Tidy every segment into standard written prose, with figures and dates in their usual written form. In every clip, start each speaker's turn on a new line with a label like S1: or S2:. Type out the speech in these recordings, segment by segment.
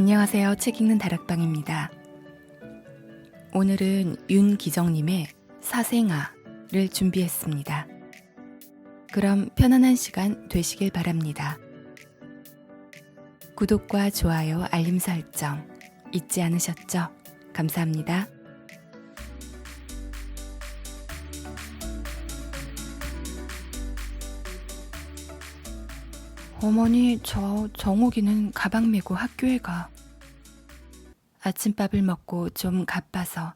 S1: 안녕하세요. 책 읽는 다락방입니다. 오늘은 윤기정님의 사생아를 준비했습니다. 그럼 편안한 시간 되시길 바랍니다. 구독과 좋아요, 알림 설정 잊지 않으셨죠? 감사합니다. 어머니, 저 정옥이는 가방 메고 학교에 가. 아침밥을 먹고 좀 가빠서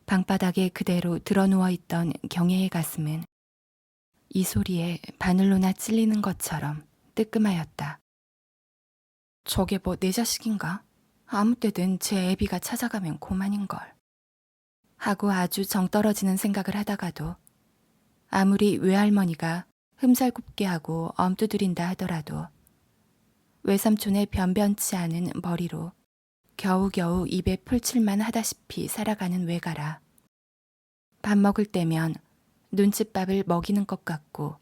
S1: 방바닥에 그대로 드러누워 있던 경애의 가슴은 이 소리에 바늘로나 찔리는 것처럼 뜨끔하였다. 저게 뭐 내 자식인가? 아무 때든 제 애비가 찾아가면 고만인걸. 하고 아주 정 떨어지는 생각을 하다가도 아무리 외할머니가 흠살굽게 하고 엄두들인다 하더라도 외삼촌의 변변치 않은 머리로 겨우겨우 입에 풀칠만 하다시피 살아가는 외가라. 밥 먹을 때면 눈칫밥을 먹이는 것 같고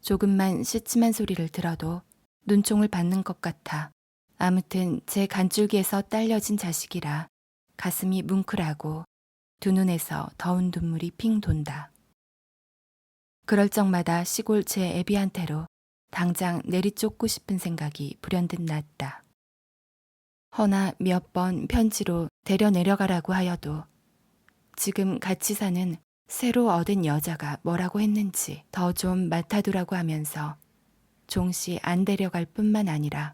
S1: 조금만 시침한 소리를 들어도 눈총을 받는 것 같아. 아무튼 제 간줄기에서 딸려진 자식이라 가슴이 뭉클하고 두 눈에서 더운 눈물이 핑 돈다. 그럴 적마다 시골 제 애비한테로 당장 내리쫓고 싶은 생각이 불현듯 났다. 허나 몇 번 편지로 데려 내려가라고 하여도 지금 같이 사는 새로 얻은 여자가 뭐라고 했는지 더 좀 맡아두라고 하면서 종시 안 데려갈 뿐만 아니라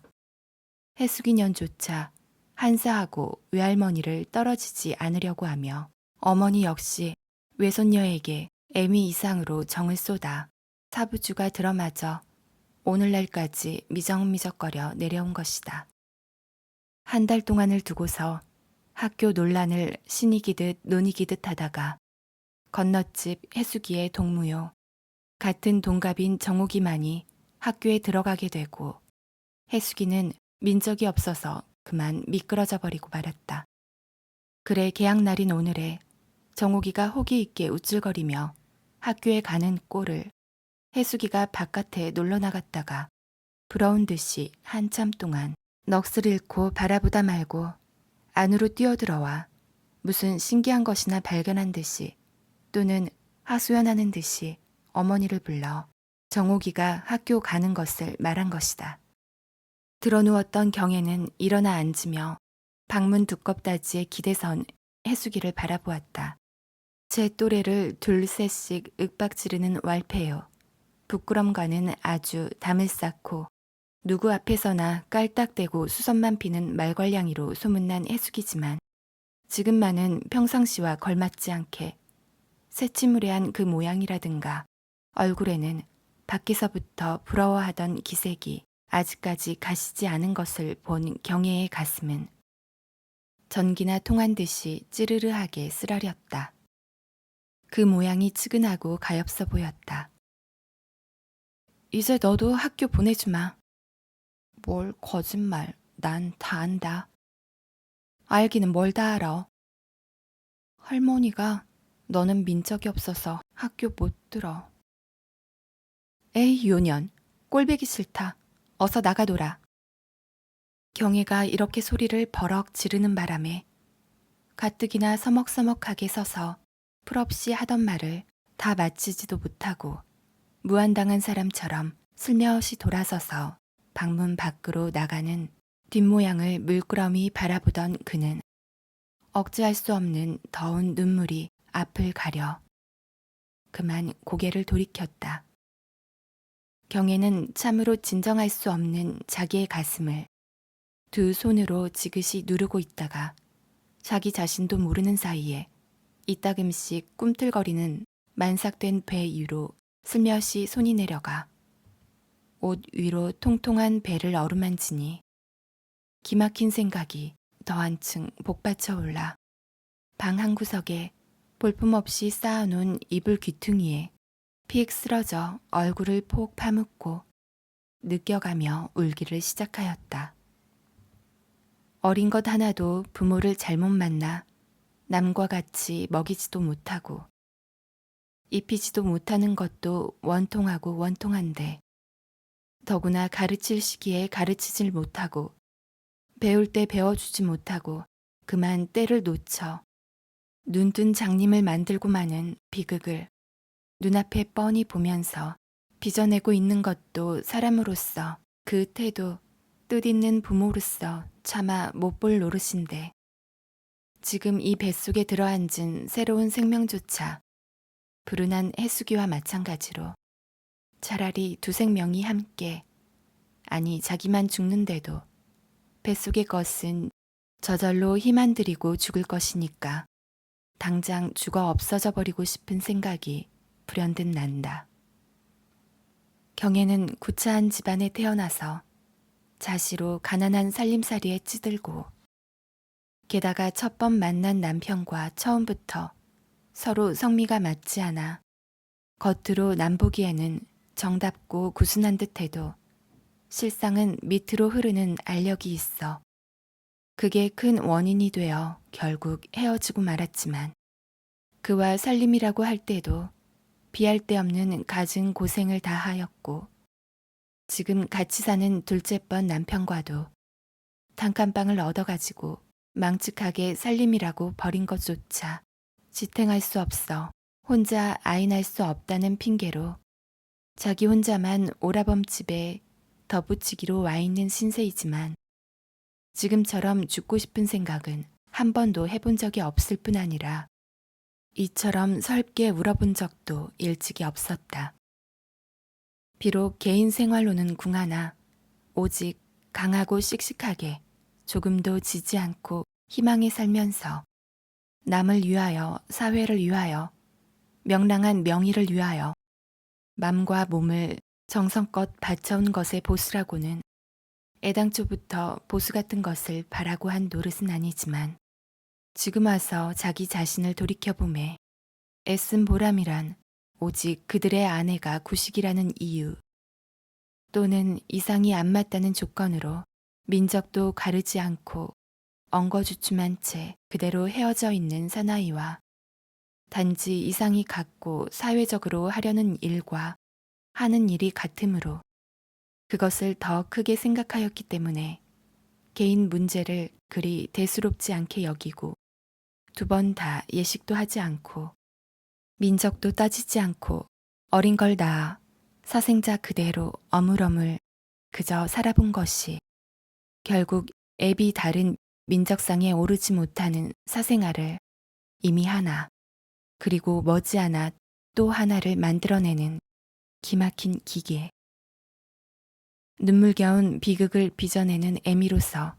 S1: 해숙이 년조차 한사하고 외할머니를 떨어지지 않으려고 하며 어머니 역시 외손녀에게 애미 이상으로 정을 쏟아 사부주가 들어마저 오늘날까지 미적미적거려 내려온 것이다. 한 달 동안을 두고서 학교 논란을 신이기듯 논이기듯 하다가 건너집 해숙이의 동무요 같은 동갑인 정옥이만이 학교에 들어가게 되고 해숙이는 민적이 없어서 그만 미끄러져 버리고 말았다. 그래 개학날인 오늘에 정옥이가 호기 있게 우쭐거리며 학교에 가는 꼴을 해숙이가 바깥에 놀러 나갔다가 부러운 듯이 한참 동안 넋을 잃고 바라보다 말고 안으로 뛰어들어와 무슨 신기한 것이나 발견한 듯이 또는 하소연하는 듯이 어머니를 불러 정옥이가 학교 가는 것을 말한 것이다. 드러누웠던 경애는 일어나 앉으며 방문 두껍다지에 기대선 해숙이를 바라보았다. 제 또래를 둘셋씩 윽박지르는 왈패요. 부끄럼과는 아주 담을 쌓고 누구 앞에서나 깔딱대고 수선만 피는 말괄량이로 소문난 해숙이지만 지금만은 평상시와 걸맞지 않게 새치무례한 그 모양이라든가 얼굴에는 밖에서부터 부러워하던 기색이 아직까지 가시지 않은 것을 본 경애의 가슴은 전기나 통한 듯이 찌르르하게 쓰라렸다. 그 모양이 측은하고 가엾어 보였다. 이제 너도 학교 보내주마. 뭘 거짓말, 난 다 안다. 알기는 뭘 다 알아. 할머니가 너는 민적이 없어서 학교 못 들어. 에이 요년, 꼴보기 싫다. 어서 나가 놀아. 경애가 이렇게 소리를 버럭 지르는 바람에 가뜩이나 서먹서먹하게 서서 풀없이 하던 말을 다 마치지도 못하고 무안당한 사람처럼 슬며시 돌아서서 방문 밖으로 나가는 뒷모양을 물끄러미 바라보던 그는 억제할 수 없는 더운 눈물이 앞을 가려 그만 고개를 돌이켰다. 경애는 참으로 진정할 수 없는 자기의 가슴을 두 손으로 지그시 누르고 있다가 자기 자신도 모르는 사이에 이따금씩 꿈틀거리는 만삭된 배 위로 슬며시 손이 내려가 옷 위로 통통한 배를 어루만지니 기막힌 생각이 더 한층 복받쳐 올라 방 한구석에 볼품없이 쌓아놓은 이불 귀퉁이에 픽 쓰러져 얼굴을 폭 파묻고 느껴가며 울기를 시작하였다. 어린 것 하나도 부모를 잘못 만나 남과 같이 먹이지도 못하고 입히지도 못하는 것도 원통하고 원통한데 더구나 가르칠 시기에 가르치질 못하고 배울 때 배워주지 못하고 그만 때를 놓쳐 눈뜬 장님을 만들고 마는 비극을 눈앞에 뻔히 보면서 빚어내고 있는 것도 사람으로서 그 태도, 뜻있는 부모로서 차마 못 볼 노릇인데 지금 이 뱃속에 들어앉은 새로운 생명조차 불운한 해수기와 마찬가지로 차라리 두 생명이 함께, 아니 자기만 죽는데도 뱃속의 것은 저절로 힘 안 들이고 죽을 것이니까 당장 죽어 없어져 버리고 싶은 생각이 불현듯 난다. 경애는 구차한 집안에 태어나서 자시로 가난한 살림살이에 찌들고 게다가 첫 번 만난 남편과 처음부터 서로 성미가 맞지 않아 겉으로 남보기에는 정답고 구순한 듯해도 실상은 밑으로 흐르는 알력이 있어 그게 큰 원인이 되어 결국 헤어지고 말았지만 그와 살림이라고 할 때도 비할 데 없는 갖은 고생을 다 하였고 지금 같이 사는 둘째번 남편과도 단칸방을 얻어가지고 망측하게 살림이라고 버린 것조차 지탱할 수 없어 혼자 아이 낳을 수 없다는 핑계로 자기 혼자만 오라범집에 덧붙이기로 와 있는 신세이지만 지금처럼 죽고 싶은 생각은 한 번도 해본 적이 없을 뿐 아니라 이처럼 설게 울어본 적도 일찍이 없었다. 비록 개인 생활로는 궁하나 오직 강하고 씩씩하게 조금도 지지 않고 희망에 살면서 남을 위하여 사회를 위하여 명랑한 명의를 위하여 맘과 몸을 정성껏 바쳐온 것의 보수라고는 애당초부터 보수 같은 것을 바라고 한 노릇은 아니지만 지금 와서 자기 자신을 돌이켜보매 애쓴 보람이란 오직 그들의 아내가 구식이라는 이유 또는 이상이 안 맞다는 조건으로 민족도 가르지 않고 엉거주춤한 채 그대로 헤어져 있는 사나이와 단지 이상이 같고 사회적으로 하려는 일과 하는 일이 같으므로 그것을 더 크게 생각하였기 때문에 개인 문제를 그리 대수롭지 않게 여기고 두 번 다 예식도 하지 않고 민족도 따지지 않고 어린 걸 낳아 사생자 그대로 어물어물 그저 살아본 것이 결국 앱이 다른 민족상에 오르지 못하는 사생아를 이미 하나 그리고 머지않아 또 하나를 만들어내는 기막힌 기계. 눈물겨운 비극을 빚어내는 애미로서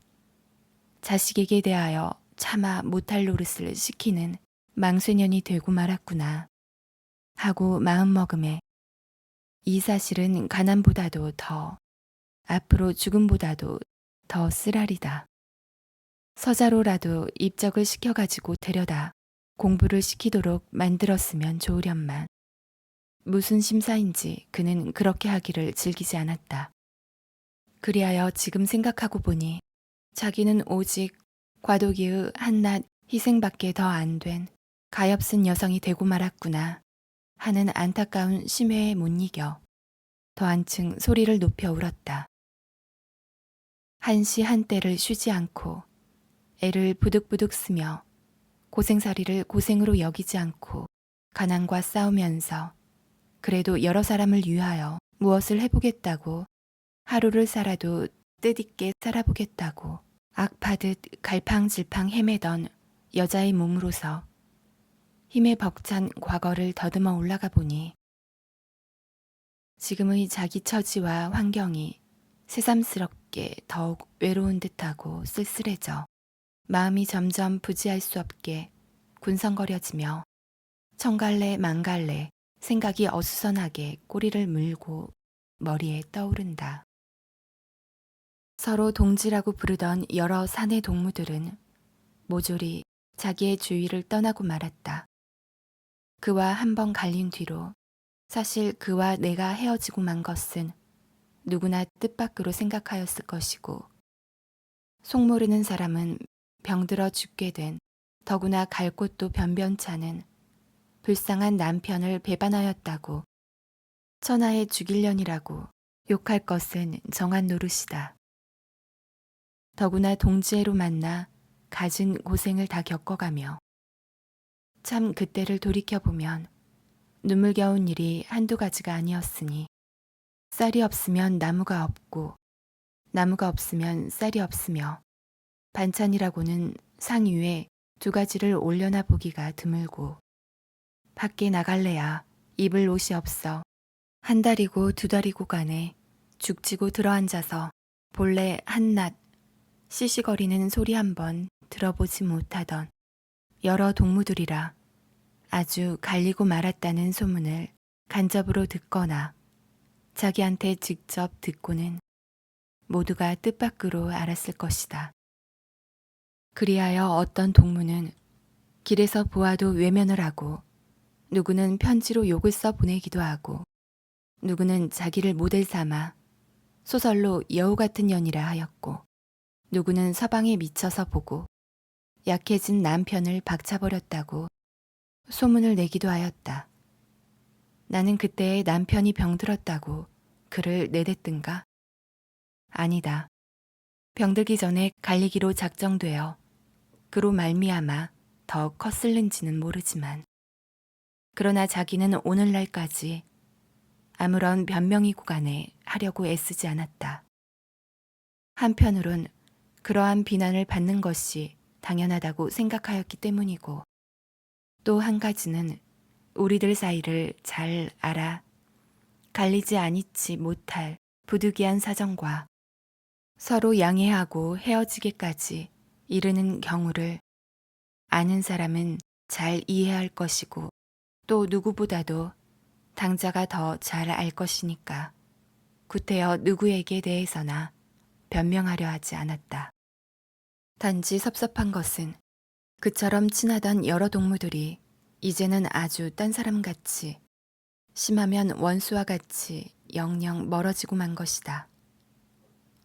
S1: 자식에게 대하여 차마 못할 노릇을 시키는 망쇠년이 되고 말았구나 하고 마음먹음에 이 사실은 가난보다도 더 앞으로 죽음보다도 더 쓰라리다. 서자로라도 입적을 시켜가지고 데려다 공부를 시키도록 만들었으면 좋으련만 무슨 심사인지 그는 그렇게 하기를 즐기지 않았다. 그리하여 지금 생각하고 보니 자기는 오직 과도기의 한낱 희생밖에 더 안 된 가엾은 여성이 되고 말았구나 하는 안타까운 심회에 못 이겨 더 한층 소리를 높여 울었다. 한시 한때를 쉬지 않고 애를 부득부득 쓰며 고생살이를 고생으로 여기지 않고 가난과 싸우면서 그래도 여러 사람을 위하여 무엇을 해보겠다고 하루를 살아도 뜻있게 살아보겠다고 악파듯 갈팡질팡 헤매던 여자의 몸으로서 힘에 벅찬 과거를 더듬어 올라가 보니 지금의 자기 처지와 환경이 새삼스럽게 더욱 외로운 듯하고 쓸쓸해져 마음이 점점 부지할 수 없게 군성거려지며 천갈래 만갈래 생각이 어수선하게 꼬리를 물고 머리에 떠오른다. 서로 동지라고 부르던 여러 사내 동무들은 모조리 자기의 주위를 떠나고 말았다. 그와 한 번 갈린 뒤로 사실 그와 내가 헤어지고 만 것은 누구나 뜻밖으로 생각하였을 것이고 속 모르는 사람은 병들어 죽게 된 더구나 갈 곳도 변변찮은 불쌍한 남편을 배반하였다고 천하에 죽일년이라고 욕할 것은 정한 노릇이다. 더구나 동지애로 만나 갖은 고생을 다 겪어가며 참 그때를 돌이켜보면 눈물겨운 일이 한두 가지가 아니었으니 쌀이 없으면 나무가 없고 나무가 없으면 쌀이 없으며 반찬이라고는 상 위에 두 가지를 올려놔 보기가 드물고 밖에 나갈래야 입을 옷이 없어 한 달이고 두 달이고 간에 죽치고 들어앉아서 본래 한낱 시시거리는 소리 한번 들어보지 못하던 여러 동무들이라 아주 갈리고 말았다는 소문을 간접으로 듣거나 자기한테 직접 듣고는 모두가 뜻밖으로 알았을 것이다. 그리하여 어떤 동무는 길에서 보아도 외면을 하고 누구는 편지로 욕을 써 보내기도 하고 누구는 자기를 모델 삼아 소설로 여우 같은 년이라 하였고 누구는 서방에 미쳐서 보고 약해진 남편을 박차버렸다고 소문을 내기도 하였다. 나는 그때에 남편이 병들었다고 글을 내댔든가? 아니다. 병들기 전에 갈리기로 작정되어 그로 말미암아 더 컸을는지는 모르지만 그러나 자기는 오늘날까지 아무런 변명이고 간에 하려고 애쓰지 않았다. 한편으론 그러한 비난을 받는 것이 당연하다고 생각하였기 때문이고 또 한 가지는 우리들 사이를 잘 알아 갈리지 아니치 못할 부득이한 사정과 서로 양해하고 헤어지기까지 이르는 경우를 아는 사람은 잘 이해할 것이고 또 누구보다도 당자가 더 잘 알 것이니까 구태여 누구에게 대해서나 변명하려 하지 않았다. 단지 섭섭한 것은 그처럼 친하던 여러 동무들이 이제는 아주 딴 사람같이 심하면 원수와 같이 영영 멀어지고 만 것이다.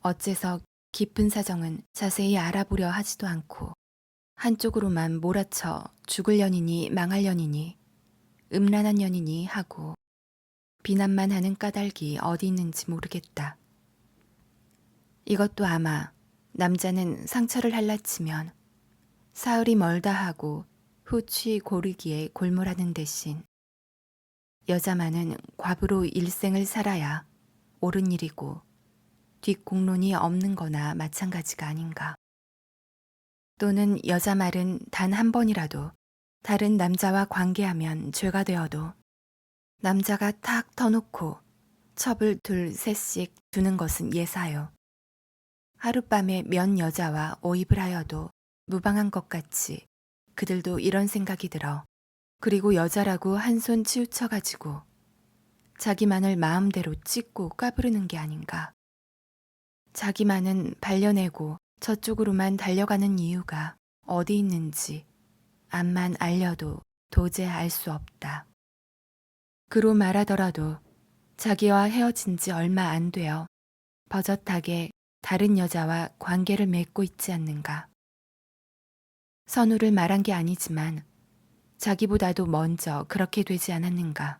S1: 어째서 깊은 사정은 자세히 알아보려 하지도 않고 한쪽으로만 몰아쳐 죽을 년이니 망할 년이니 음란한 년이니 하고 비난만 하는 까닭이 어디 있는지 모르겠다. 이것도 아마 남자는 상처를 할라치면 사흘이 멀다 하고 후취 고르기에 골몰하는 대신 여자만은 과부로 일생을 살아야 옳은 일이고 뒷공론이 없는 거나 마찬가지가 아닌가. 또는 여자 말은 단 한 번이라도 다른 남자와 관계하면 죄가 되어도 남자가 탁 터놓고 첩을 둘 셋씩 두는 것은 예사요. 하룻밤에 면 여자와 오입을 하여도 무방한 것 같이 그들도 이런 생각이 들어 그리고 여자라고 한 손 치우쳐가지고 자기만을 마음대로 찢고 까부르는 게 아닌가. 자기만은 발려내고 저쪽으로만 달려가는 이유가 어디 있는지 암만 알려도 도저히 알 수 없다. 그로 말하더라도 자기와 헤어진 지 얼마 안 되어 버젓하게 다른 여자와 관계를 맺고 있지 않는가. 선우를 말한 게 아니지만 자기보다도 먼저 그렇게 되지 않았는가.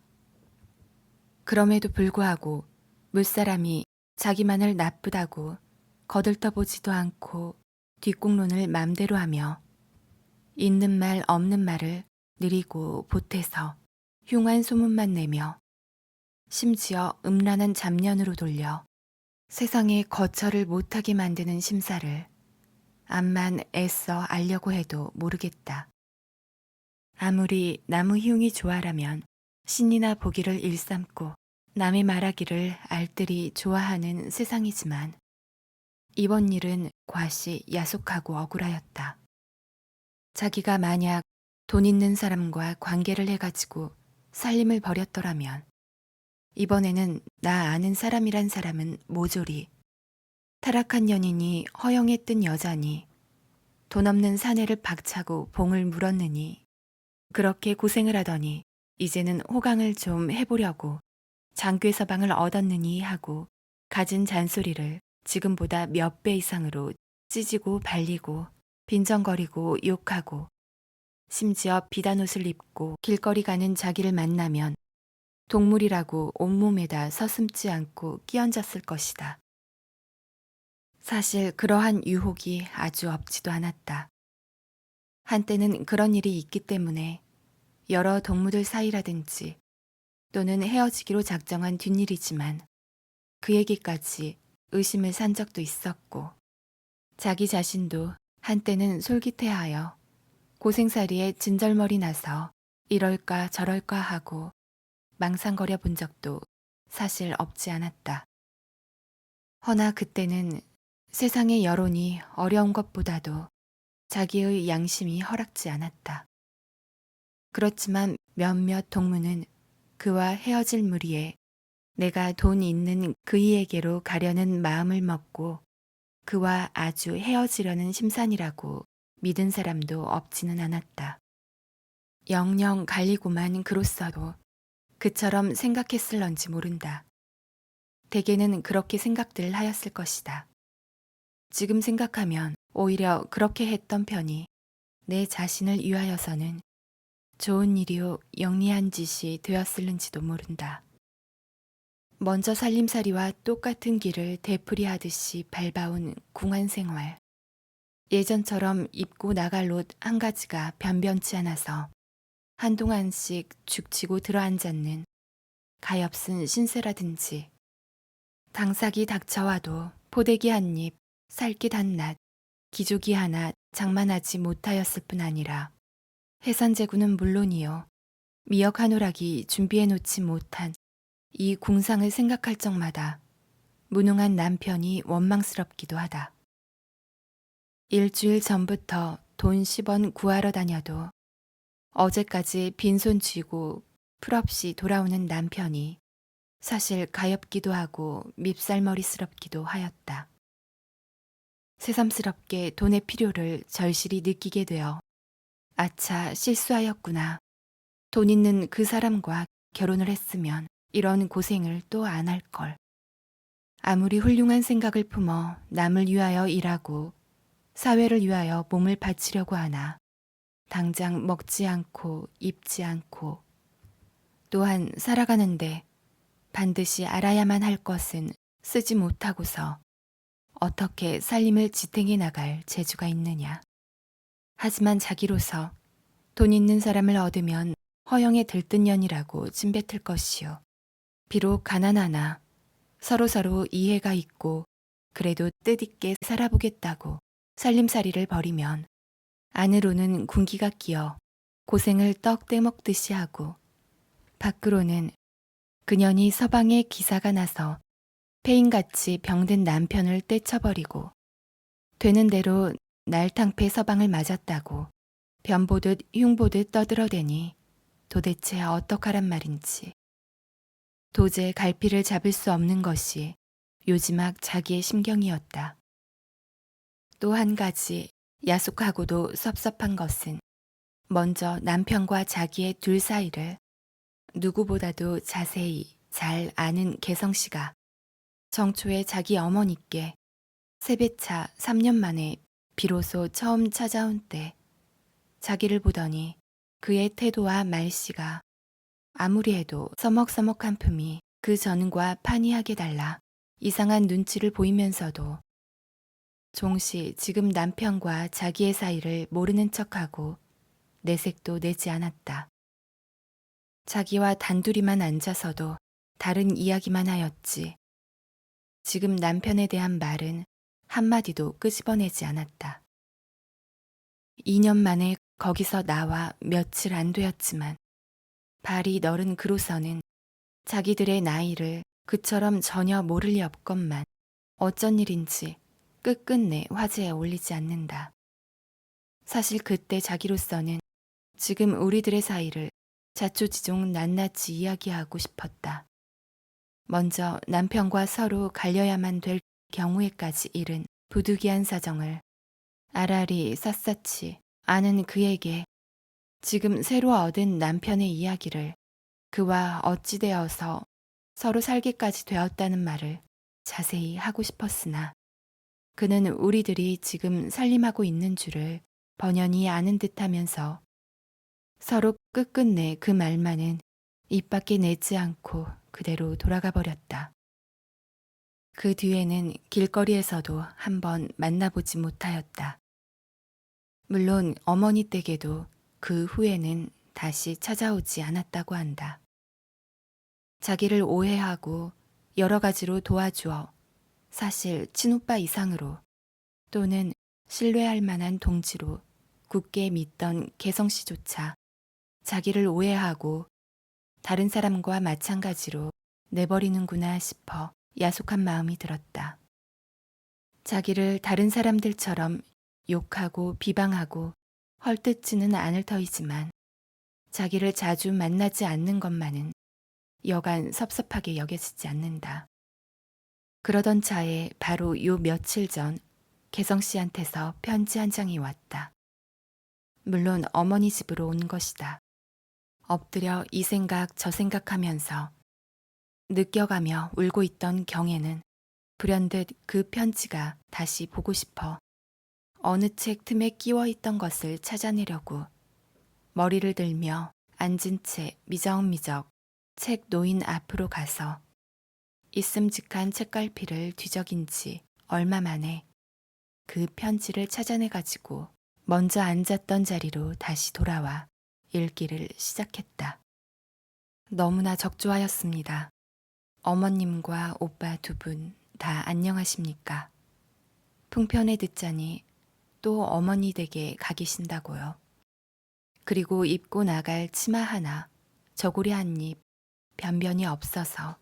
S1: 그럼에도 불구하고 물사람이 자기만을 나쁘다고 거들떠보지도 않고 뒷공론을 맘대로 하며 있는 말 없는 말을 느리고 보태서 흉한 소문만 내며 심지어 음란한 잡년으로 돌려 세상에 거처를 못하게 만드는 심사를 암만 애써 알려고 해도 모르겠다. 아무리 나무 흉이 좋아라면 신이나 보기를 일삼고 남의 말하기를 알뜰히 좋아하는 세상이지만 이번 일은 과시 야속하고 억울하였다. 자기가 만약 돈 있는 사람과 관계를 해가지고 살림을 벌였더라면 이번에는 나 아는 사람이란 사람은 모조리 타락한 년이니 허영에 뜬 여자니 돈 없는 사내를 박차고 봉을 물었느니 그렇게 고생을 하더니 이제는 호강을 좀 해보려고 장괴서방을 얻었느니 하고 갖은 잔소리를 지금보다 몇 배 이상으로 찢이고 발리고 빈정거리고 욕하고 심지어 비단옷을 입고 길거리 가는 자기를 만나면 동물이라고 온몸에다 서슴지 않고 끼얹었을 것이다. 사실 그러한 유혹이 아주 없지도 않았다. 한때는 그런 일이 있기 때문에 여러 동무들 사이라든지 또는 헤어지기로 작정한 뒷일이지만 그 얘기까지 의심을 산 적도 있었고 자기 자신도 한때는 솔깃해하여 고생살이에 진절머리 나서 이럴까 저럴까 하고 망상거려 본 적도 사실 없지 않았다. 허나 그때는 세상의 여론이 어려운 것보다도 자기의 양심이 허락지 않았다. 그렇지만 몇몇 동무는 그와 헤어질 무리에 내가 돈 있는 그이에게로 가려는 마음을 먹고 그와 아주 헤어지려는 심산이라고 믿은 사람도 없지는 않았다. 영영 갈리고만 그로써도 그처럼 생각했을런지 모른다. 대개는 그렇게 생각들 하였을 것이다. 지금 생각하면 오히려 그렇게 했던 편이 내 자신을 위하여서는 좋은 일이요 영리한 짓이 되었을는지도 모른다. 먼저 살림살이와 똑같은 길을 되풀이하듯이 밟아온 궁한 생활. 예전처럼 입고 나갈 옷 한 가지가 변변치 않아서 한동안씩 죽치고 들어앉았는 가엾은 신세라든지 당삭이 닥쳐와도 포대기 한 입, 살깃 한낱, 기저귀 하나 장만하지 못하였을 뿐 아니라 해산제구는 물론이요 미역 한 오락이 준비해 놓지 못한 이 궁상을 생각할 적마다 무능한 남편이 원망스럽기도 하다. 일주일 전부터 돈 10원 구하러 다녀도 어제까지 빈손 쥐고 풀없이 돌아오는 남편이 사실 가엾기도 하고 밉살머리스럽기도 하였다. 새삼스럽게 돈의 필요를 절실히 느끼게 되어 아차 실수하였구나. 돈 있는 그 사람과 결혼을 했으면 이런 고생을 또 안 할 걸. 아무리 훌륭한 생각을 품어 남을 위하여 일하고 사회를 위하여 몸을 바치려고 하나 당장 먹지 않고 입지 않고 또한 살아가는데 반드시 알아야만 할 것은 쓰지 못하고서 어떻게 살림을 지탱해 나갈 재주가 있느냐. 하지만 자기로서 돈 있는 사람을 얻으면 허영에 들뜬 년이라고 찜뱉을 것이요. 비록 가난하나 서로서로 이해가 있고 그래도 뜻있게 살아보겠다고 살림살이를 벌이면 안으로는 군기가 끼어 고생을 떡 떼먹듯이 하고 밖으로는 그년이 서방에 기사가 나서 폐인같이 병든 남편을 떼쳐버리고 되는 대로 날탕패 서방을 맞았다고 변보듯 흉보듯 떠들어대니 도대체 어떡하란 말인지. 도제 갈피를 잡을 수 없는 것이 요지막 자기의 심경이었다. 또 한 가지 야속하고도 섭섭한 것은 먼저 남편과 자기의 둘 사이를 누구보다도 자세히 잘 아는 개성씨가 정초에 자기 어머니께 세배차 3년 만에 비로소 처음 찾아온 때 자기를 보더니 그의 태도와 말씨가 아무리 해도 서먹서먹한 품이 그 전과 판이하게 달라 이상한 눈치를 보이면서도 종시 지금 남편과 자기의 사이를 모르는 척하고 내색도 내지 않았다. 자기와 단둘이만 앉아서도 다른 이야기만 하였지. 지금 남편에 대한 말은 한마디도 끄집어내지 않았다. 2년 만에 거기서 나와 며칠 안 되었지만 발이 너른 그로서는 자기들의 나이를 그처럼 전혀 모를 리 없건만 어쩐 일인지 끝끝내 화제에 올리지 않는다. 사실 그때 자기로서는 지금 우리들의 사이를 자초지종 낱낱이 이야기하고 싶었다. 먼저 남편과 서로 갈려야만 될 경우에까지 이른 부득이한 사정을 아라리 샅샅이 아는 그에게 지금 새로 얻은 남편의 이야기를 그와 어찌 되어서 서로 살기까지 되었다는 말을 자세히 하고 싶었으나 그는 우리들이 지금 살림하고 있는 줄을 번연히 아는 듯하면서 서로 끝끝내 그 말만은 입 밖에 내지 않고 그대로 돌아가 버렸다. 그 뒤에는 길거리에서도 한번 만나보지 못하였다. 물론 어머니 댁에도 그 후에는 다시 찾아오지 않았다고 한다. 자기를 오해하고 여러 가지로 도와주어 사실 친오빠 이상으로 또는 신뢰할 만한 동지로 굳게 믿던 개성 씨조차 자기를 오해하고 다른 사람과 마찬가지로 내버리는구나 싶어 야속한 마음이 들었다. 자기를 다른 사람들처럼 욕하고 비방하고 헐뜯지는 않을 터이지만 자기를 자주 만나지 않는 것만은 여간 섭섭하게 여겨지지 않는다. 그러던 차에 바로 요 며칠 전 개성 씨한테서 편지 한 장이 왔다. 물론 어머니 집으로 온 것이다. 엎드려 이 생각 저 생각하면서 느껴가며 울고 있던 경에는 불현듯 그 편지가 다시 보고 싶어 어느 책 틈에 끼워 있던 것을 찾아내려고 머리를 들며 앉은 채 미적미적 책 놓인 앞으로 가서 있음직한 책갈피를 뒤적인 지 얼마 만에 그 편지를 찾아내 가지고 먼저 앉았던 자리로 다시 돌아와 읽기를 시작했다. 너무나 적조하였습니다. 어머님과 오빠 두 분 다 안녕하십니까? 풍편에 듣자니 또 어머니 댁에 가 계신다고요. 그리고 입고 나갈 치마 하나, 저고리 한 입, 변변이 없어서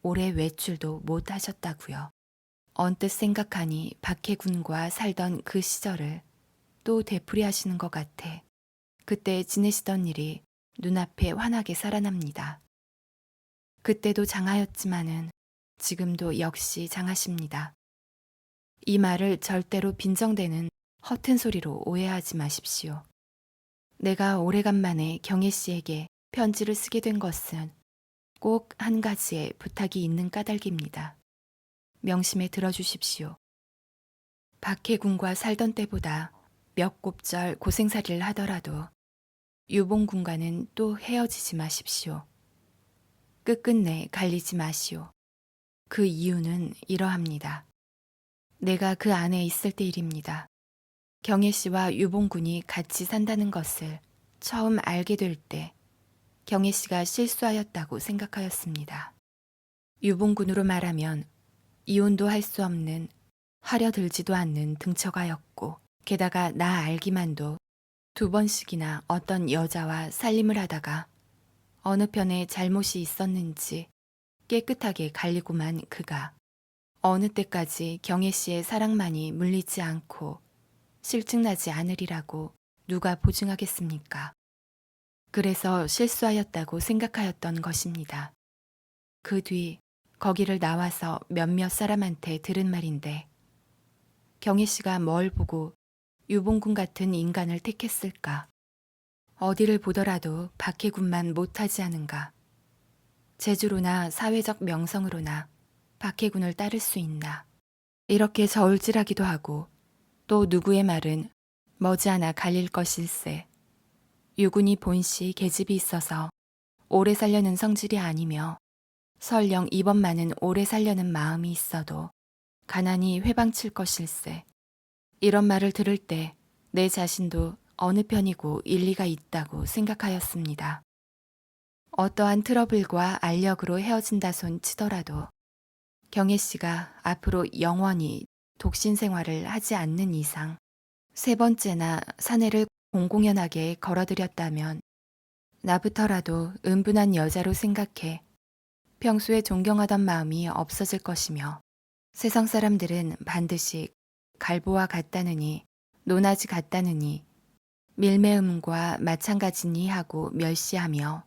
S1: 올해 외출도 못 하셨다고요. 언뜻 생각하니 박해군과 살던 그 시절을 또 되풀이하시는 것 같아 그때 지내시던 일이 눈앞에 환하게 살아납니다. 그때도 장하였지만은 지금도 역시 장하십니다. 이 말을 절대로 빈정대는 허튼 소리로 오해하지 마십시오. 내가 오래간만에 경혜 씨에게 편지를 쓰게 된 것은 꼭 한 가지의 부탁이 있는 까닭입니다. 명심에 들어주십시오. 박해군과 살던 때보다 몇 곱절 고생살이를 하더라도 유봉군과는 또 헤어지지 마십시오. 끝끝내 갈리지 마시오. 그 이유는 이러합니다. 내가 그 안에 있을 때 일입니다. 경혜 씨와 유봉군이 같이 산다는 것을 처음 알게 될 때 경혜 씨가 실수하였다고 생각하였습니다. 유봉군으로 말하면 이혼도 할 수 없는 하려들지도 않는 등처가였고 게다가 나 알기만도 2번씩이나 어떤 여자와 살림을 하다가 어느 편에 잘못이 있었는지 깨끗하게 갈리고만 그가 어느 때까지 경혜 씨의 사랑만이 물리지 않고 실증나지 않으리라고 누가 보증하겠습니까? 그래서 실수하였다고 생각하였던 것입니다. 그 뒤 거기를 나와서 몇몇 사람한테 들은 말인데 경혜 씨가 뭘 보고 유봉군 같은 인간을 택했을까? 어디를 보더라도 박해군만 못하지 않은가? 재주로나 사회적 명성으로나 박해군을 따를 수 있나? 이렇게 저울질하기도 하고 또 누구의 말은 머지않아 갈릴 것일세. 유군이 본시 계집이 있어서 오래 살려는 성질이 아니며 설령 이번만은 오래 살려는 마음이 있어도 가난히 회방칠 것일세. 이런 말을 들을 때 내 자신도 어느 편이고 일리가 있다고 생각하였습니다. 어떠한 트러블과 알력으로 헤어진다 손 치더라도 경혜 씨가 앞으로 영원히 독신 생활을 하지 않는 이상 3번째나 사내를 공공연하게 걸어들였다면 나부터라도 은분한 여자로 생각해 평소에 존경하던 마음이 없어질 것이며 세상 사람들은 반드시 갈보와 같다느니 노나지 같다느니 밀매음과 마찬가지니 하고 멸시하며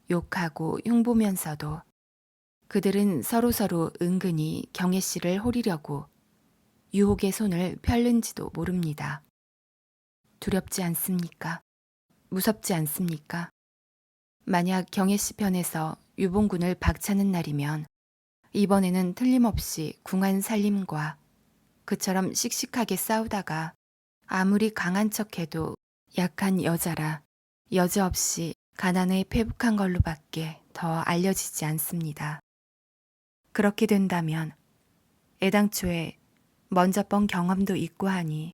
S1: 욕하고 흉보면서도 그들은 서로서로 은근히 경혜 씨를 호리려고 유혹의 손을 펼는지도 모릅니다. 두렵지 않습니까? 무섭지 않습니까? 만약 경혜 씨 편에서 유봉군을 박차는 날이면 이번에는 틀림없이 궁한 살림과 그처럼 씩씩하게 싸우다가 아무리 강한 척해도 약한 여자라 여지없이 가난에 패북한 걸로밖에 더 알려지지 않습니다. 그렇게 된다면 애당초에 먼저 번 경험도 있고 하니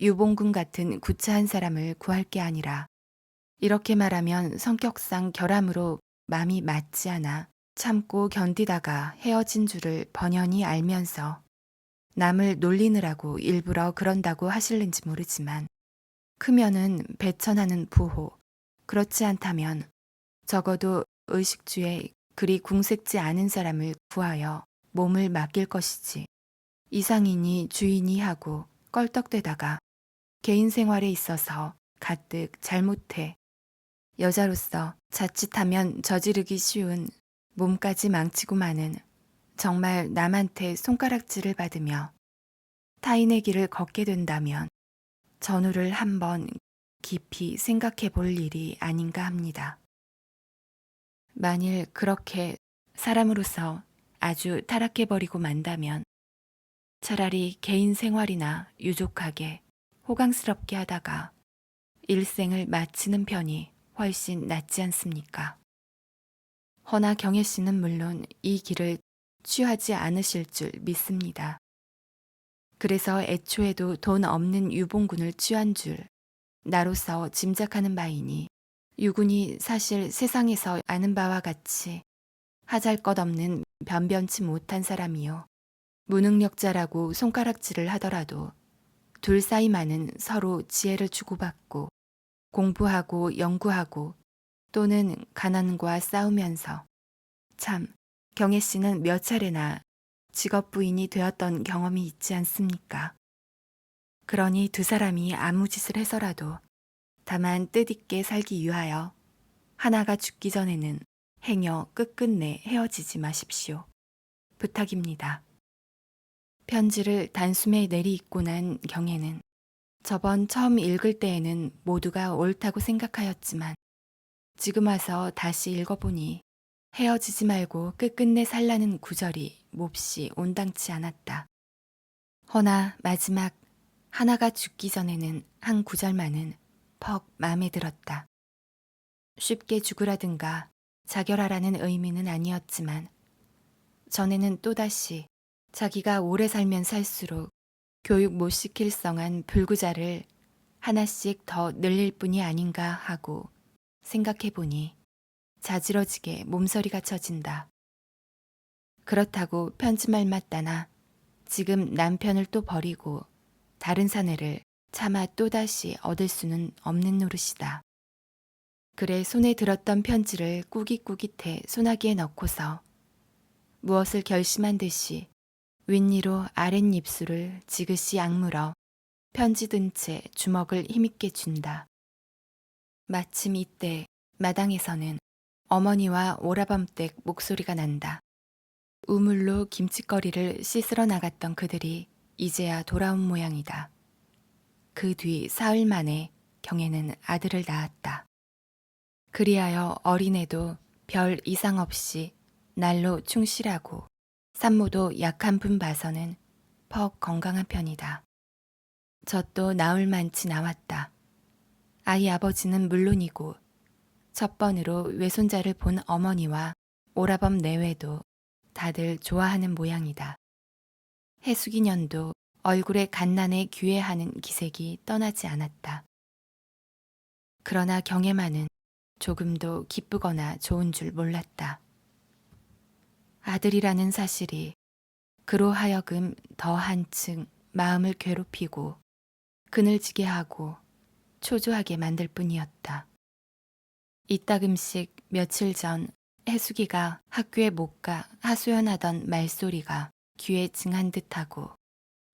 S1: 유봉군 같은 구차한 사람을 구할 게 아니라 이렇게 말하면 성격상 결함으로 마음이 맞지 않아 참고 견디다가 헤어진 줄을 번연히 알면서 남을 놀리느라고 일부러 그런다고 하실는지 모르지만 크면은 배천하는 부호, 그렇지 않다면 적어도 의식주에 그리 궁색지 않은 사람을 구하여 몸을 맡길 것이지. 이상이니 주인이 하고 껄떡대다가 개인 생활에 있어서 가뜩 잘못해 여자로서 자칫하면 저지르기 쉬운 몸까지 망치고 마는 정말 남한테 손가락질을 받으며 타인의 길을 걷게 된다면 전후를 한번 깊이 생각해 볼 일이 아닌가 합니다. 만일 그렇게 사람으로서 아주 타락해버리고 만다면 차라리 개인 생활이나 유족하게 호강스럽게 하다가 일생을 마치는 편이 훨씬 낫지 않습니까? 허나 경혜 씨는 물론 이 길을 취하지 않으실 줄 믿습니다. 그래서 애초에도 돈 없는 유봉군을 취한 줄 나로서 짐작하는 바이니 유군이 사실 세상에서 아는 바와 같이 하잘것없는 변변치 못한 사람이요. 무능력자라고 손가락질을 하더라도 둘 사이만은 서로 지혜를 주고받고 공부하고 연구하고 또는 가난과 싸우면서 참 경혜 씨는 몇 차례나 직업 부인이 되었던 경험이 있지 않습니까? 그러니 두 사람이 아무 짓을 해서라도 다만 뜻있게 살기 위하여 하나가 죽기 전에는 행여 끝끝내 헤어지지 마십시오. 부탁입니다. 편지를 단숨에 내리읽고 난 경혜는 저번 처음 읽을 때에는 모두가 옳다고 생각하였지만 지금 와서 다시 읽어보니 헤어지지 말고 끝끝내 살라는 구절이 몹시 온당치 않았다. 허나 마지막 하나가 죽기 전에는 한 구절만은 퍽 마음에 들었다. 쉽게 죽으라든가 자결하라는 의미는 아니었지만 전에는 또다시 자기가 오래 살면 살수록 교육 못 시킬 성한 불구자를 하나씩 더 늘릴 뿐이 아닌가 하고 생각해보니 자지러지게 몸서리가 쳐진다. 그렇다고 편지말 맞다나 지금 남편을 또 버리고 다른 사내를 차마 또다시 얻을 수는 없는 노릇이다. 그래 손에 들었던 편지를 꾸깃꾸깃해 소나기에 넣고서 무엇을 결심한 듯이 윗니로 아랫입술을 지그시 악물어 편지 든 채 주먹을 힘있게 쥔다. 마침 이때 마당에서는 어머니와 오라범댁 목소리가 난다. 우물로 김칫거리를 씻으러 나갔던 그들이 이제야 돌아온 모양이다. 그 뒤 사흘 만에 경혜는 아들을 낳았다. 그리하여 어린애도 별 이상 없이 날로 충실하고 산모도 약 한 푼 봐서는 퍽 건강한 편이다. 젖도 나올 만치 나왔다. 아이 아버지는 물론이고 첫 번으로 외손자를 본 어머니와 오라범 내외도 다들 좋아하는 모양이다. 해숙이 년도 얼굴에 갓난에 귀해하는 기색이 떠나지 않았다. 그러나 경혜만은 조금도 기쁘거나 좋은 줄 몰랐다. 아들이라는 사실이 그로 하여금 더 한층 마음을 괴롭히고 그늘지게 하고 초조하게 만들 뿐이었다. 이따금씩 며칠 전 해숙이가 학교에 못 가 하소연하던 말소리가 귀에 증한 듯하고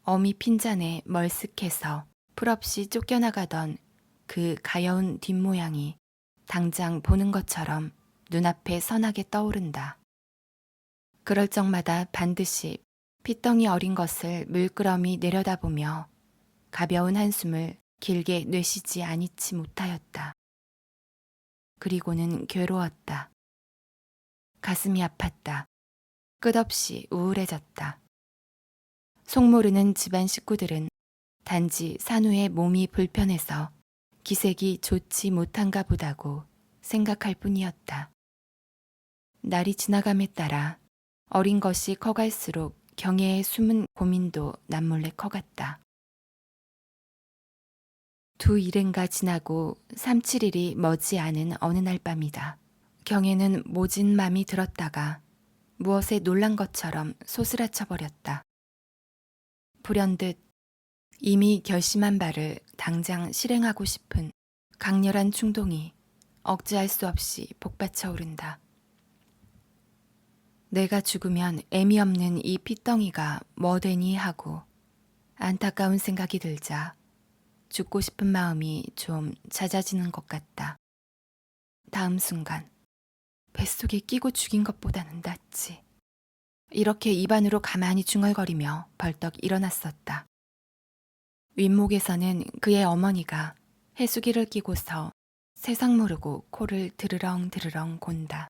S1: 어미 핀잔에 멀쓱해서 풀없이 쫓겨나가던 그 가여운 뒷모양이 당장 보는 것처럼 눈앞에 선하게 떠오른다. 그럴 적마다 반드시 피덩이 어린 것을 물끄러미 내려다보며 가벼운 한숨을 길게 내쉬지 아니치 못하였다. 그리고는 괴로웠다. 가슴이 아팠다. 끝없이 우울해졌다. 속모르는 집안 식구들은 단지 산후의 몸이 불편해서 기색이 좋지 못한가 보다고 생각할 뿐이었다. 날이 지나감에 따라 어린 것이 커갈수록 경애의 숨은 고민도 남몰래 커갔다. 두 일행가 지나고 3-7일이 머지않은 어느 날 밤이다. 경애는 모진 맘이 들었다가 무엇에 놀란 것처럼 소스라쳐 버렸다. 불현듯 이미 결심한 바를 당장 실행하고 싶은 강렬한 충동이 억제할 수 없이 복받쳐 오른다. 내가 죽으면 애미 없는 이 핏덩이가 뭐 되니 하고 안타까운 생각이 들자 죽고 싶은 마음이 좀 잦아지는 것 같다. 다음 순간 뱃속에 끼고 죽인 것보다는 낫지. 이렇게 입안으로 가만히 중얼거리며 벌떡 일어났었다. 윗목에서는 그의 어머니가 해수기를 끼고서 세상 모르고 코를 드르렁 드르렁 곤다.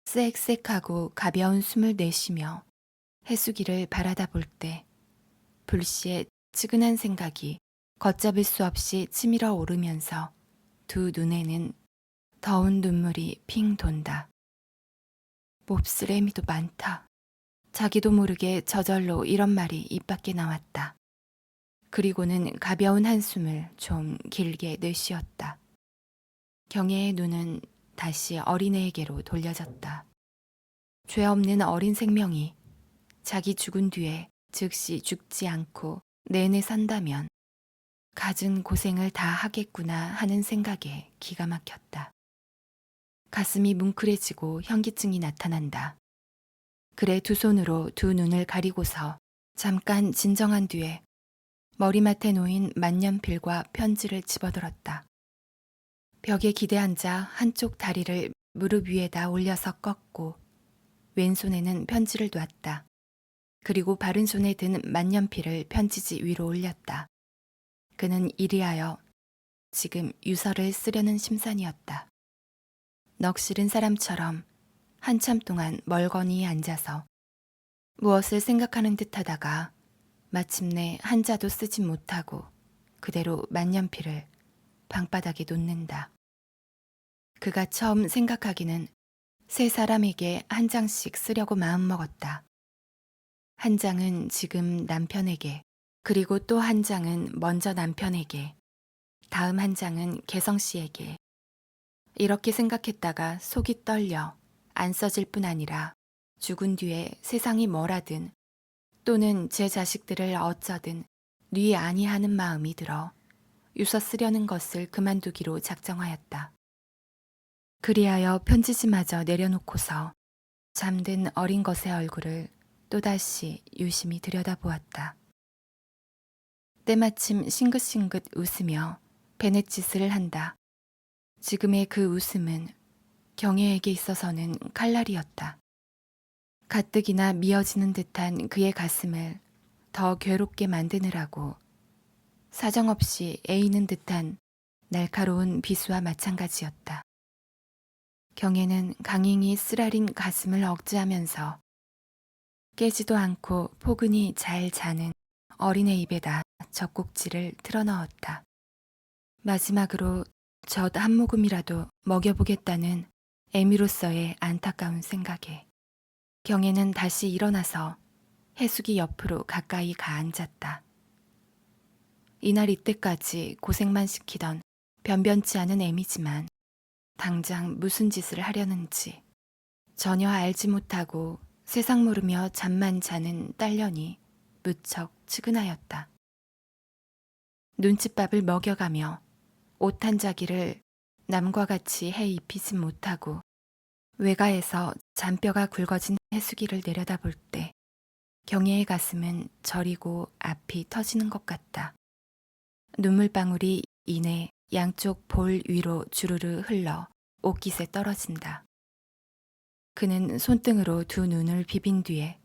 S1: 쌕쌕하고 가벼운 숨을 내쉬며 해수기를 바라다 볼 때 불시에 측은한 생각이 걷잡을 수 없이 치밀어 오르면서 두 눈에는 더운 눈물이 핑 돈다. 몹쓸 애미도 많다. 자기도 모르게 저절로 이런 말이 입 밖에 나왔다. 그리고는 가벼운 한숨을 좀 길게 내쉬었다. 경애의 눈은 다시 어린애에게로 돌려졌다. 죄 없는 어린 생명이 자기 죽은 뒤에 즉시 죽지 않고 내내 산다면 갖은 고생을 다 하겠구나 하는 생각에 기가 막혔다. 가슴이 뭉클해지고 현기증이 나타난다. 그래 두 손으로 두 눈을 가리고서 잠깐 진정한 뒤에 머리맡에 놓인 만년필과 편지를 집어들었다. 벽에 기대앉아 한쪽 다리를 무릎 위에다 올려서 꺾고 왼손에는 편지를 놨다. 그리고 바른 손에 든 만년필을 편지지 위로 올렸다. 그는 이리하여 지금 유서를 쓰려는 심산이었다. 넋실은 사람처럼 한참 동안 멀거니 앉아서 무엇을 생각하는 듯하다가 마침내 한자도 쓰지 못하고 그대로 만년필을 방바닥에 놓는다. 그가 처음 생각하기는 세 사람에게 한 장씩 쓰려고 마음먹었다. 한 장은 지금 남편에게, 그리고 또 한 장은 먼저 남편에게, 다음 한 장은 개성 씨에게. 이렇게 생각했다가 속이 떨려 안 써질 뿐 아니라 죽은 뒤에 세상이 뭐라든 또는 제 자식들을 어쩌든 뉘 아니하는 마음이 들어 유서 쓰려는 것을 그만두기로 작정하였다. 그리하여 편지지마저 내려놓고서 잠든 어린 것의 얼굴을 또다시 유심히 들여다보았다. 때마침 싱긋싱긋 웃으며 베넷짓을 한다. 지금의 그 웃음은 경애에게 있어서는 칼날이었다. 가뜩이나 미어지는 듯한 그의 가슴을 더 괴롭게 만드느라고 사정없이 애이는 듯한 날카로운 비수와 마찬가지였다. 경애는 강인히 쓰라린 가슴을 억제하면서 깨지도 않고 포근히 잘 자는 어린애 입에다 젖꼭지를 틀어넣었다. 마지막으로 젖 한 모금이라도 먹여보겠다는 애미로서의 안타까운 생각에 경애는 다시 일어나서 해수기 옆으로 가까이 가 앉았다. 이날 이때까지 고생만 시키던 변변치 않은 애미지만 당장 무슨 짓을 하려는지 전혀 알지 못하고 세상 모르며 잠만 자는 딸년이 무척 측은하였다. 눈칫밥을 먹여가며 옷 한 자기를 남과 같이 해 입히진 못하고 외가에서 잔뼈가 굵어진 해수기를 내려다볼 때 경애의 가슴은 저리고 앞이 터지는 것 같다. 눈물방울이 이내 양쪽 볼 위로 주르르 흘러 옷깃에 떨어진다. 그는 손등으로 두 눈을 비빈 뒤에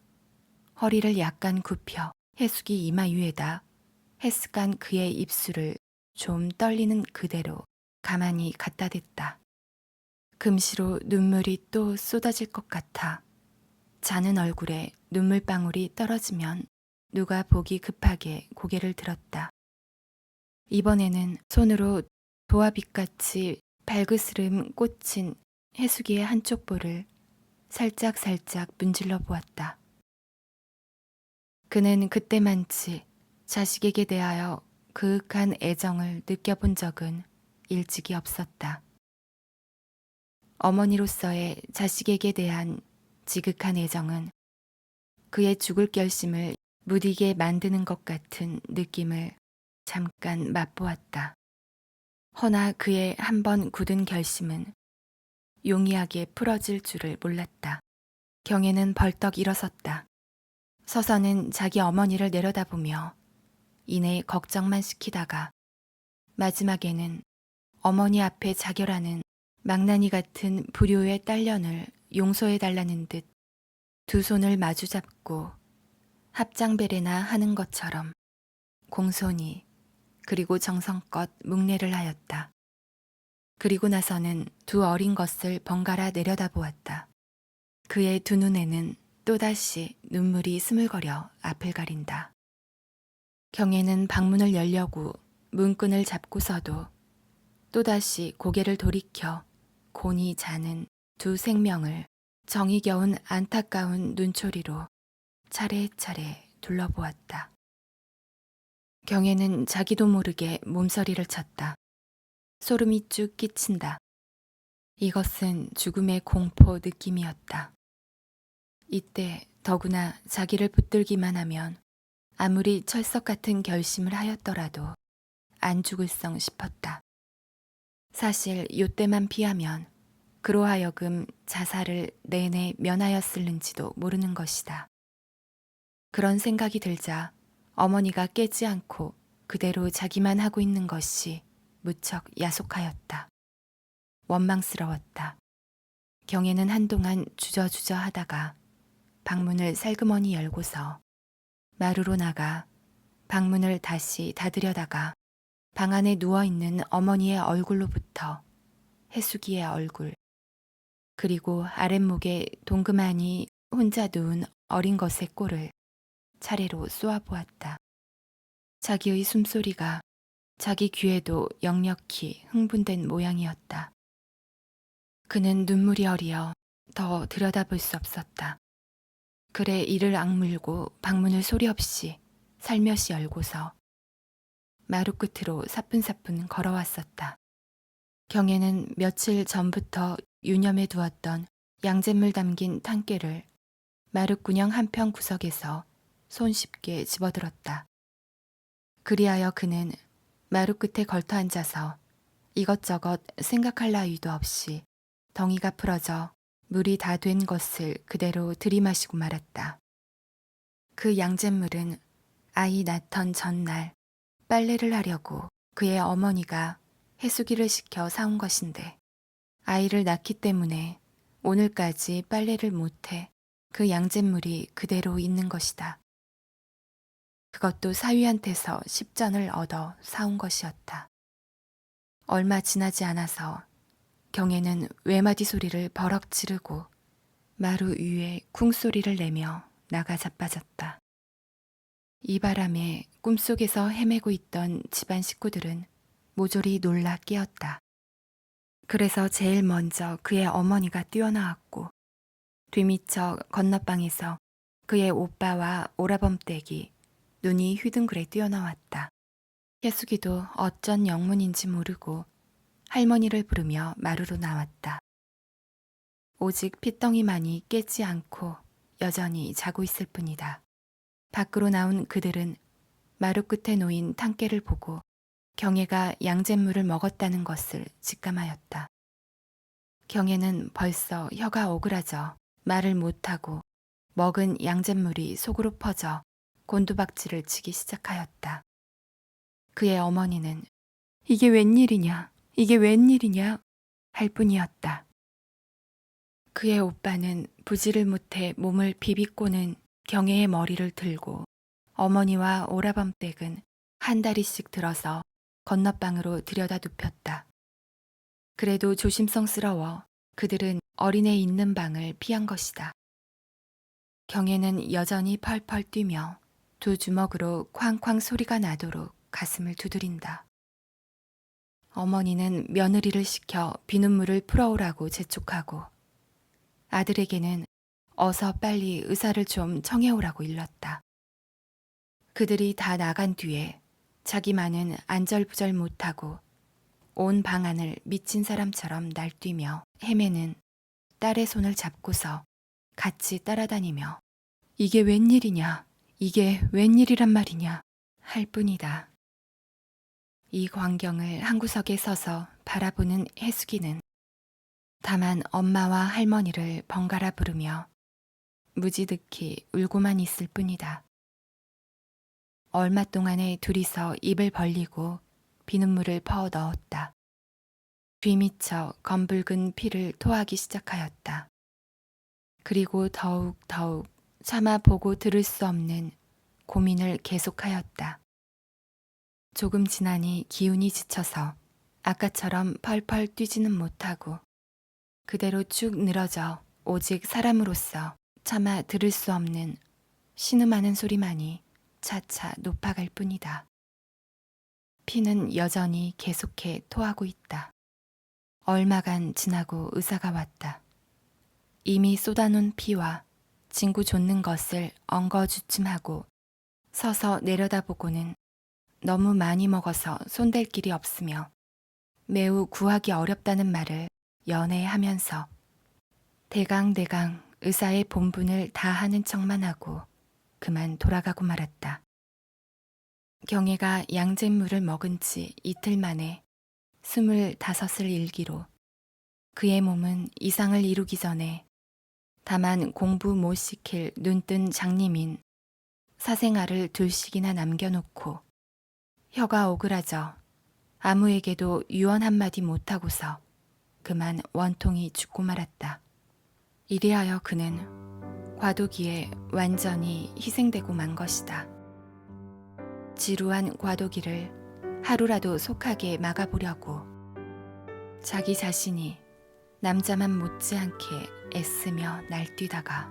S1: 허리를 약간 굽혀 해수기 이마 위에다 해쓱한 그의 입술을 좀 떨리는 그대로 가만히 갖다 댔다. 금시로 눈물이 또 쏟아질 것 같아 자는 얼굴에 눈물방울이 떨어지면 누가 보기 급하게 고개를 들었다. 이번에는 손으로 도화빛같이 발그스름 꽂힌 해수기의 한쪽 볼을 살짝 문질러 보았다. 그는 그때만치 자식에게 대하여 그윽한 애정을 느껴본 적은 일찍이 없었다. 어머니로서의 자식에게 대한 지극한 애정은 그의 죽을 결심을 무디게 만드는 것 같은 느낌을 잠깐 맛보았다. 허나 그의 한 번 굳은 결심은 용이하게 풀어질 줄을 몰랐다. 경애는 벌떡 일어섰다. 서서는 자기 어머니를 내려다보며 이내 걱정만 시키다가 마지막에는 어머니 앞에 자결하는 망나니 같은 불효의 딸년을 용서해달라는 듯 두 손을 마주잡고 합장배례나 하는 것처럼 공손히 그리고 정성껏 묵례를 하였다. 그리고 나서는 두 어린 것을 번갈아 내려다보았다. 그의 두 눈에는 또다시 눈물이 스물거려 앞을 가린다. 경애는 방문을 열려고 문끈을 잡고서도 또다시 고개를 돌이켜 곤히 자는 두 생명을 정이 겨운 안타까운 눈초리로 차례차례 둘러보았다. 경애는 자기도 모르게 몸서리를 쳤다. 소름이 쭉 끼친다. 이것은 죽음의 공포 느낌이었다. 이때 더구나 자기를 붙들기만 하면 아무리 철석 같은 결심을 하였더라도 안 죽을성 싶었다. 사실 요때만 피하면 그로 하여금 자살을 내내 면하였을는지도 모르는 것이다. 그런 생각이 들자 어머니가 깨지 않고 그대로 자기만 하고 있는 것이 무척 야속하였다. 원망스러웠다. 경애는 한동안 주저주저 하다가 방문을 살그머니 열고서 마루로 나가 방문을 다시 닫으려다가 방 안에 누워있는 어머니의 얼굴로부터 해수기의 얼굴, 그리고 아랫목에 동그마니 혼자 누운 어린 것의 꼴을 차례로 쏘아보았다. 자기의 숨소리가 자기 귀에도 역력히 흥분된 모양이었다. 그는 눈물이 어리어 더 들여다볼 수 없었다. 그래 이를 악물고 방문을 소리 없이 살며시 열고서 마루 끝으로 사뿐사뿐 걸어왔었다. 경애는 며칠 전부터 유념해 두었던 양잿물 담긴 탕깨를 마룻구녕 한편 구석에서 손쉽게 집어들었다. 그리하여 그는 마루 끝에 걸터 앉아서 이것저것 생각할 나위도 없이 덩이가 풀어져 물이 다 된 것을 그대로 들이마시고 말았다. 그 양잿물은 아이 낳던 전날 빨래를 하려고 그의 어머니가 해수기를 시켜 사온 것인데 아이를 낳기 때문에 오늘까지 빨래를 못해 그 양잿물이 그대로 있는 것이다. 그것도 사위한테서 10전을 얻어 사온 것이었다. 얼마 지나지 않아서 경애는 외마디 소리를 버럭 지르고 마루 위에 쿵소리를 내며 나가 자빠졌다. 이 바람에 꿈속에서 헤매고 있던 집안 식구들은 모조리 놀라 깨었다. 그래서 제일 먼저 그의 어머니가 뛰어나왔고 뒤미처 건너방에서 그의 오빠와 오라범댁이 눈이 휘둥그레 뛰어나왔다. 혜숙이도 어쩐 영문인지 모르고 할머니를 부르며 마루로 나왔다. 오직 핏덩이만이 깨지 않고 여전히 자고 있을 뿐이다. 밖으로 나온 그들은 마루 끝에 놓인 탕깨를 보고 경애가 양잿물을 먹었다는 것을 직감하였다. 경애는 벌써 혀가 오그라져 말을 못하고 먹은 양잿물이 속으로 퍼져 곤두박질을 치기 시작하였다. 그의 어머니는 이게 웬일이냐, 이게 웬일이냐 할 뿐이었다. 그의 오빠는 부지를 못해 몸을 비비꼬는 경애의 머리를 들고 어머니와 오라범댁은 한 다리씩 들어서 건너방으로 들여다 눕혔다. 그래도 조심성스러워 그들은 어린애 있는 방을 피한 것이다. 경애는 여전히 펄펄 뛰며 두 주먹으로 쾅쾅 소리가 나도록 가슴을 두드린다. 어머니는 며느리를 시켜 비눗물을 풀어오라고 재촉하고 아들에게는 어서 빨리 의사를 좀 청해오라고 일렀다. 그들이 다 나간 뒤에 자기만은 안절부절 못하고 온 방 안을 미친 사람처럼 날뛰며 헤매는 딸의 손을 잡고서 같이 따라다니며 이게 웬일이냐, 이게 웬일이란 말이냐 할 뿐이다. 이 광경을 한 구석에 서서 바라보는 해숙이는 다만 엄마와 할머니를 번갈아 부르며 무지득히 울고만 있을 뿐이다. 얼마 동안에 둘이서 입을 벌리고 비눗물을 퍼 넣었다. 뒤미쳐 검붉은 피를 토하기 시작하였다. 그리고 더욱 참아 보고 들을 수 없는 고민을 계속하였다. 조금 지나니 기운이 지쳐서 아까처럼 펄펄 뛰지는 못하고 그대로 쭉 늘어져 오직 사람으로서 차마 들을 수 없는 신음하는 소리만이 차차 높아갈 뿐이다. 피는 여전히 계속해 토하고 있다. 얼마간 지나고 의사가 왔다. 이미 쏟아놓은 피와 진구 좇는 것을 엉거주춤하고 서서 내려다보고는 너무 많이 먹어서 손댈 길이 없으며 매우 구하기 어렵다는 말을 연해하면서 대강 의사의 본분을 다 하는 척만 하고 그만 돌아가고 말았다. 경혜가 양잿물을 먹은 지 이틀 만에 25을 일기로 그의 몸은 이상을 이루기 전에 다만 공부 못 시킬 눈뜬 장님인 사생아를 둘씩이나 남겨놓고 혀가 오그라져 아무에게도 유언 한마디 못하고서 그만 원통이 죽고 말았다. 이리하여 그는 과도기에 완전히 희생되고 만 것이다. 지루한 과도기를 하루라도 속하게 막아보려고 자기 자신이 남자만 못지않게 애쓰며 날뛰다가